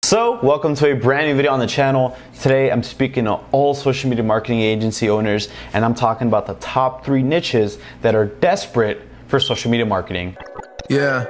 So, welcome to a brand new video on the channel. Today I'm speaking to all social media marketing agency owners, and I'm talking about the top 3 niches that are desperate for social media marketing. Yeah.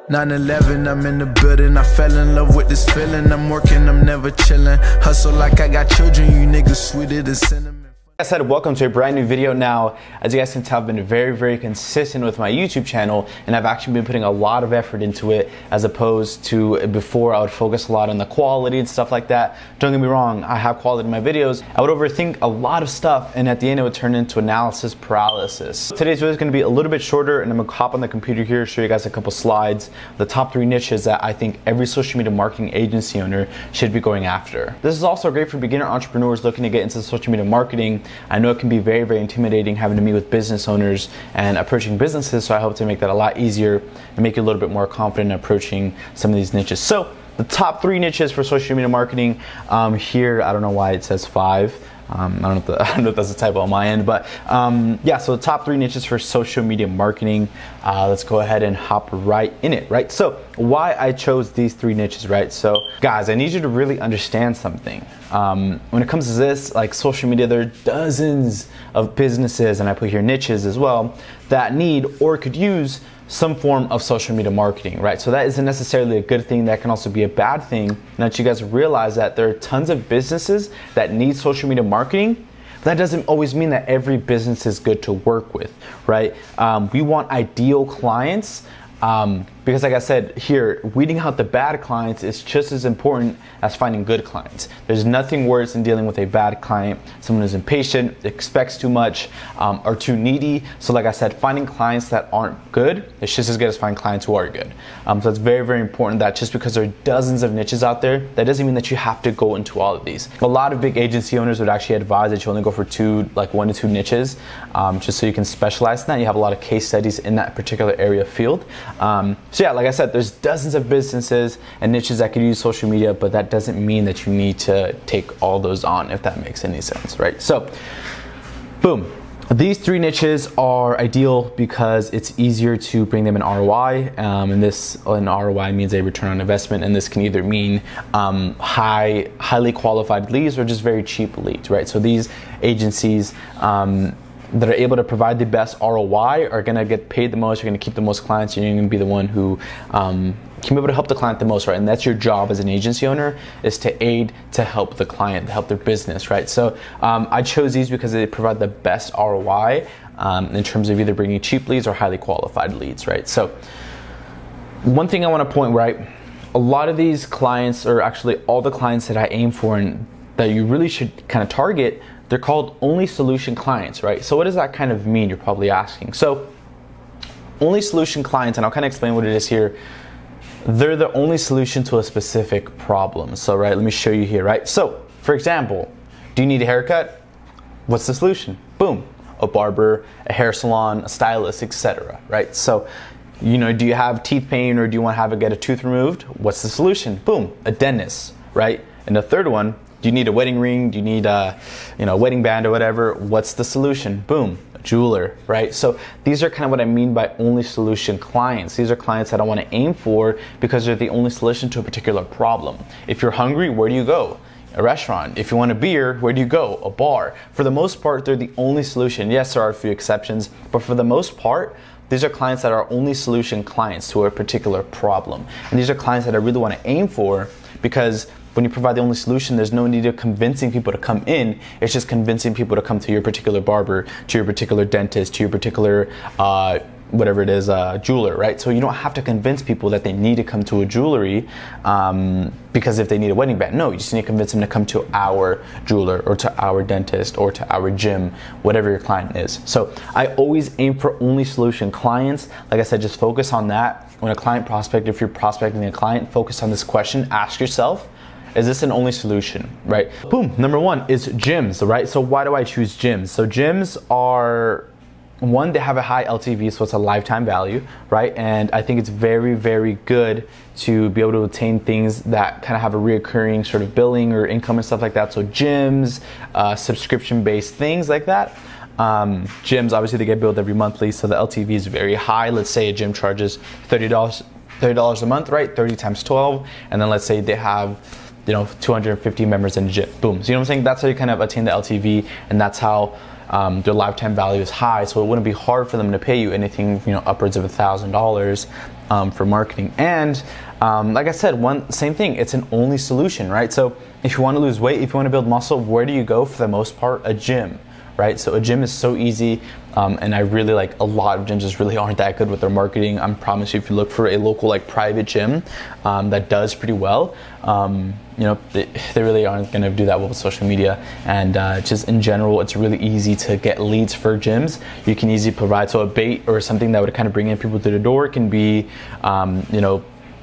9/11, I'm in the building. I fell in love with this feeling. I'm working, I'm never chilling. Hustle like I got children. You niggas sweeter than cinnamon. Like I said, welcome to a brand new video. Now, as you guys can tell, I've been very consistent with my YouTube channel, and I've actually been putting a lot of effort into it, as opposed to before I would focus a lot on the quality and stuff like that. Don't get me wrong, I have quality in my videos. I would overthink a lot of stuff, and at the end it would turn into analysis paralysis. Today's video is going to be a little bit shorter, and I'm going to hop on the computer here, show you guys a couple slides, the top 3 niches that I think every social media marketing agency owner should be going after. This is also great for beginner entrepreneurs looking to get into social media marketing. I know it can be very intimidating having to meet with business owners and approaching businesses, so I hope to make that a lot easier and make you a little bit more confident in approaching some of these niches. So the top 3 niches for social media marketing, here, I don't know why it says 5. I don't know if that's a typo on my end, but yeah, so the top 3 niches for social media marketing. Let's go ahead and hop right in it, right? So why I chose these 3 niches, right? So guys, I need you to really understand something. When it comes to this, like social media, there are dozens of businesses, and I put here niches as well, that need or could use some form of social media marketing, right? So that isn't necessarily a good thing. That can also be a bad thing. And that you guys realize that there are tons of businesses that need social media marketing. But that doesn't always mean that every business is good to work with, right? We want ideal clients. Because like I said here, weeding out the bad clients is just as important as finding good clients. There's nothing worse than dealing with a bad client, someone who's impatient, expects too much, or too needy. So like I said, finding clients that aren't good is just as good as finding clients who are good. So it's very important that just because there are dozens of niches out there, that doesn't mean that you have to go into all of these. A lot of big agency owners would actually advise that you only go for 1 to 2 niches, just so you can specialize in that. You have a lot of case studies in that particular area of field. So yeah, like I said, there's dozens of businesses and niches that could use social media, but that doesn't mean that you need to take all those on, if that makes any sense, right? So, boom. These 3 niches are ideal because it's easier to bring them an ROI, and an ROI means a return on investment, and this can either mean highly qualified leads or just very cheap leads, right? So these agencies that are able to provide the best ROI are going to get paid the most, you're going to keep the most clients, and you're going to be the one who can be able to help the client the most, right? And that's your job as an agency owner, is to aid to help the client, to help their business, right? So I chose these because they provide the best ROI in terms of either bringing cheap leads or highly qualified leads, right? So one thing I want to point, right, a lot of these clients, or actually all the clients that I aim for and that you really should kind of target, they're called only solution clients, right? So what does that kind of mean, you're probably asking? So only solution clients, and I'll kind of explain what it is here. They're the only solution to a specific problem. So right, let me show you here, right? So for example, do you need a haircut? What's the solution? Boom, a barber, a hair salon, a stylist, etc., right? So, you know, do you have teeth pain, or do you want to get a tooth removed? What's the solution? Boom, a dentist, right? And the third one, do you need a wedding ring? Do you need a wedding band or whatever? What's the solution? Boom, a jeweler, right? So these are kind of what I mean by only solution clients. These are clients that I want to aim for because they're the only solution to a particular problem. If you're hungry, where do you go? A restaurant. If you want a beer, where do you go? A bar. For the most part, they're the only solution. Yes, there are a few exceptions, but for the most part, these are clients that are only solution clients to a particular problem. And these are clients that I really want to aim for, because when you provide the only solution, there's no need of convincing people to come in. It's just convincing people to come to your particular barber, to your particular dentist, to your particular whatever it is, jeweler, right? So you don't have to convince people that they need to come to a jewelry because if they need a wedding band. No, you just need to convince them to come to our jeweler, or to our dentist, or to our gym, whatever your client is. So I always aim for only solution clients. Like I said, just focus on that. When a client prospect, if you're prospecting a client, focus on this question. Ask yourself, is this an only solution, right? Boom, number 1 is gyms, right? So why do I choose gyms? So gyms are, one, they have a high LTV, so it's a lifetime value, right? And I think it's very good to be able to attain things that kind of have a reoccurring sort of billing or income and stuff like that. So gyms, subscription-based things like that. Gyms, obviously they get billed every monthly, so the LTV is very high. Let's say a gym charges $30 $30 a month, right? 30 times 12. And then let's say they have, 250 members in the gym. Boom. So you know what I'm saying? That's how you kind of attain the LTV, and that's how their lifetime value is high. So it wouldn't be hard for them to pay you anything, upwards of $1,000 for marketing. And like I said, same thing. It's an only solution, right? So if you want to lose weight, if you want to build muscle, where do you go for the most part? A gym. Right? So a gym is so easy, and I really a lot of gyms just really aren't that good with their marketing. I promise you, if you look for a local private gym that does pretty well, they really aren't going to do that well with social media. And just in general, it's really easy to get leads for gyms. You can easily provide, so a bait or something that would kind of bring in people to the door can be,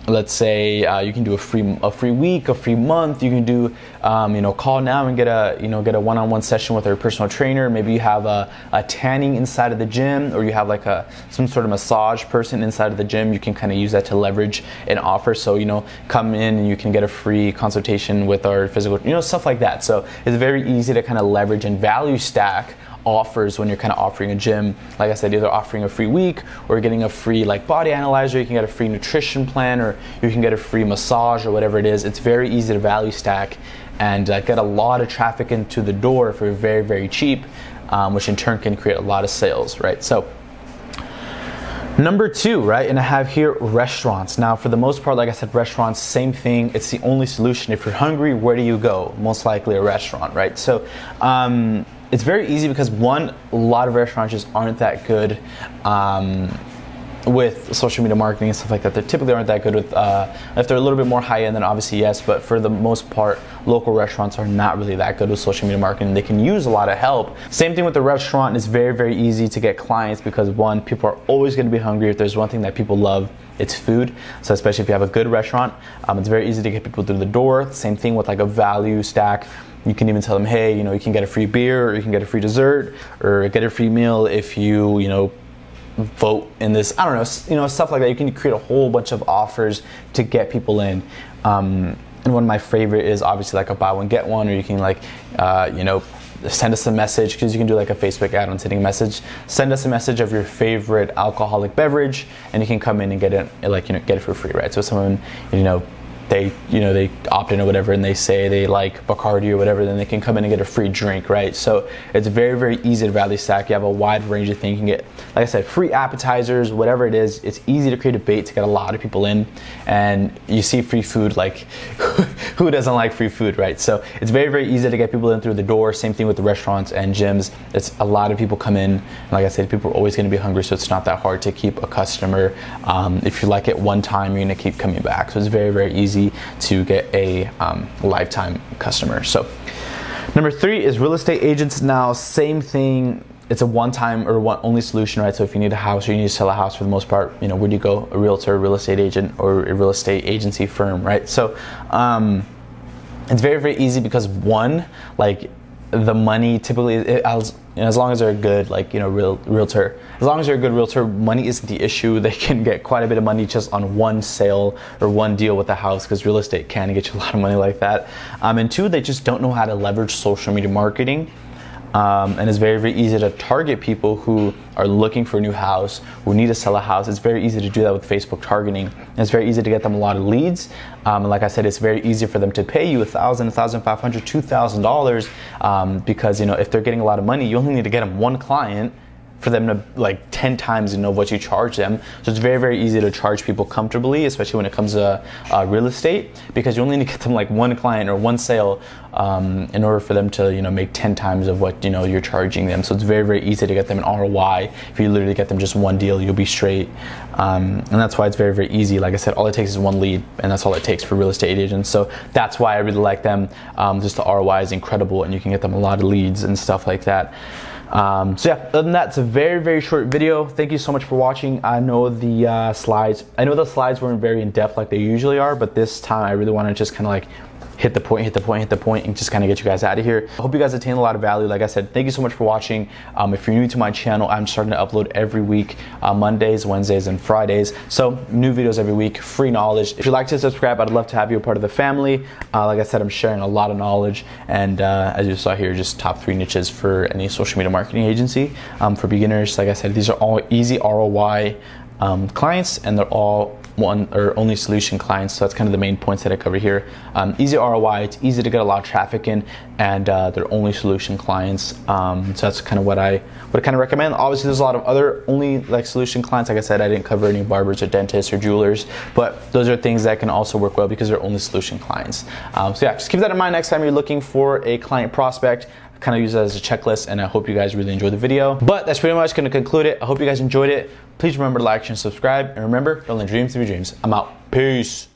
let's say you can do a free week, a free month. You can do call now and get a one-on-one session with our personal trainer. Maybe you have a tanning inside of the gym, or you have some sort of massage person inside of the gym. You can kind of use that to leverage an offer. So come in and you can get a free consultation with our physical, stuff like that. So it's very easy to kind of leverage and value stack offers when you're kind of offering a gym. Like I said, either offering a free week, or getting a free body analyzer. You can get a free nutrition plan, or you can get a free massage, or whatever it is. It's very easy to value stack and get a lot of traffic into the door for very, very cheap, which in turn can create a lot of sales, right? So number 2, right, and I have here restaurants. Now, for the most part, like I said, restaurants, same thing. It's the only solution. If you're hungry, where do you go? Most likely a restaurant, right? So it's very easy because a lot of restaurants just aren't that good with social media marketing and stuff like that. They typically aren't that good with, if they're a little bit more high end, then obviously yes, but for the most part, local restaurants are not really that good with social media marketing. They can use a lot of help. Same thing with the restaurant. It's very, very easy to get clients because people are always going to be hungry. If there's one thing that people love, it's food. So especially if you have a good restaurant, it's very easy to get people through the door. Same thing with a value stack. You can even tell them, hey, you can get a free beer, or you can get a free dessert, or get a free meal if you, vote in this, I don't know, stuff like that. You can create a whole bunch of offers to get people in. And one of my favorite is obviously a buy one, get one, or you can send us a message, because you can do a Facebook ad on sending a message. Send us a message of your favorite alcoholic beverage, and you can come in and get it, get it for free, right? So someone, they opt in or whatever, and they say they like Bacardi or whatever, then they can come in and get a free drink, right? So it's very, very easy to value stack. You have a wide range of things. You can get, like I said, free appetizers, whatever it is. It's easy to create a bait to get a lot of people in, and you see free food, who doesn't like free food, right? So it's very, very easy to get people in through the door. Same thing with the restaurants and gyms. It's a lot of people come in, and like I said, people are always going to be hungry, so it's not that hard to keep a customer. If you like it one time, you're going to keep coming back. So it's very, very easy to get a lifetime customer. So number 3 is real estate agents. Now, same thing. It's a one-time or one-only solution, right? So if you need a house, or you need to sell a house, for the most part, where do you go? A realtor, a real estate agent, or a real estate agency firm, right? So it's very, very easy because the money typically, as long as they're a good, realtor, as long as you're a good realtor, money isn't the issue. They can get quite a bit of money just on one sale or one deal with the house, because real estate can get you a lot of money like that. And 2, they just don't know how to leverage social media marketing. And it's very, very easy to target people who are looking for a new house, who need to sell a house. It's very easy to do that with Facebook targeting. And it's very easy to get them a lot of leads. And like I said, it's very easy for them to pay you $1,000, $1,500, $2,000, because if they're getting a lot of money, you only need to get them one client for them to 10 times what you charge them. So it's very, very easy to charge people comfortably, especially when it comes to real estate, because you only need to get them one client or one sale in order for them to make 10 times of what you're charging them. So it's very, very easy to get them an ROI. If you literally get them just one deal, you'll be straight. And that's why it's very, very easy. Like I said, all it takes is one lead, and that's all it takes for real estate agents. So that's why I really like them. Just the ROI is incredible, and you can get them a lot of leads and stuff like that. So yeah, other than that, it's a very, very short video. Thank you so much for watching. I know the slides weren't very in depth like they usually are, but this time I really want to just kind of hit the point, and just kind of get you guys out of here. I hope you guys attain a lot of value. Like I said, thank you so much for watching. If you're new to my channel, I'm starting to upload every week, Mondays, Wednesdays, and Fridays. So new videos every week, free knowledge. If you'd like to subscribe, I'd love to have you a part of the family. Like I said, I'm sharing a lot of knowledge, and as you saw here, just top 3 niches for any social media marketing agency. For beginners, like I said, these are all easy ROI clients, and they're all one or only solution clients. So that's kind of the main points that I cover here. Easy ROI, it's easy to get a lot of traffic in, and they're only solution clients. So that's kind of what I would kind of recommend. Obviously, there's a lot of other only like solution clients. Like I said, I didn't cover any barbers or dentists or jewelers, but those are things that can also work well because they're only solution clients. So yeah, just keep that in mind next time you're looking for a client prospect. Kind of use that as a checklist, and I hope you guys really enjoyed the video. But that's pretty much going to conclude it. I hope you guys enjoyed it. Please remember to like, share, and subscribe, and remember, don't let dreams to be dreams. I'm out. Peace.